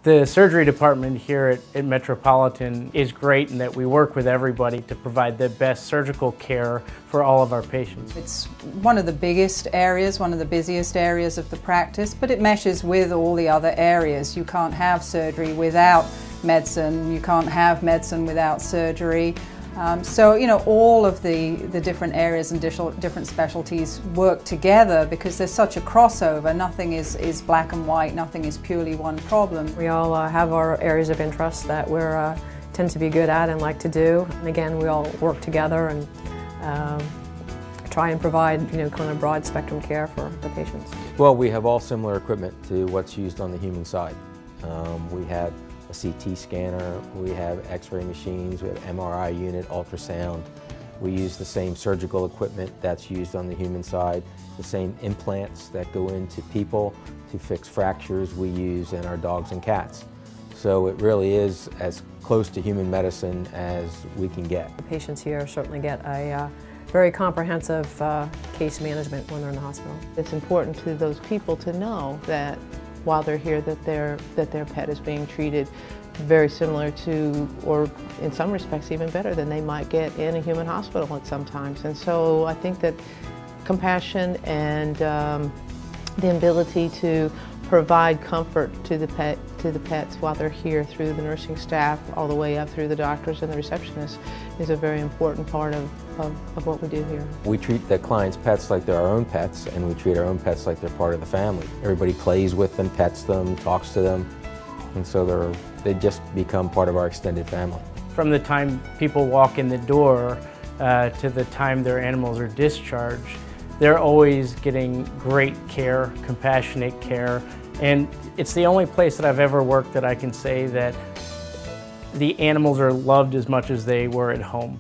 The surgery department here at Metropolitan is great in that we work with everybody to provide the best surgical care for all of our patients. It's one of the biggest areas, one of the busiest areas of the practice, but it meshes with all the other areas. You can't have surgery without medicine, you can't have medicine without surgery. So, you know, all of the different areas and different specialties work together because there's such a crossover. Nothing is black and white, nothing is purely one problem. We all have our areas of interest that we tend to be good at and like to do. And again, we all work together and try and provide, you know, kind of broad spectrum care for the patients. Well, we have all similar equipment to what's used on the human side. We have a CT scanner, we have X-ray machines, we have MRI unit, ultrasound. We use the same surgical equipment that's used on the human side, the same implants that go into people to fix fractures we use in our dogs and cats. So it really is as close to human medicine as we can get. The patients here certainly get a very comprehensive case management when they're in the hospital. It's important to those people to know that while they're here that their pet is being treated very similar to, or in some respects even better than they might get in a human hospital at sometimes. And so I think that compassion and the ability to provide comfort to the pets while they're here through the nursing staff all the way up through the doctors and the receptionists is a very important part of what we do here. We treat the clients' pets like they're our own pets, and we treat our own pets like they're part of the family. Everybody plays with them, pets them, talks to them, and so they just become part of our extended family. From the time people walk in the door to the time their animals are discharged, they're always getting great care, compassionate care, and it's the only place that I've ever worked that I can say that the animals are loved as much as they were at home.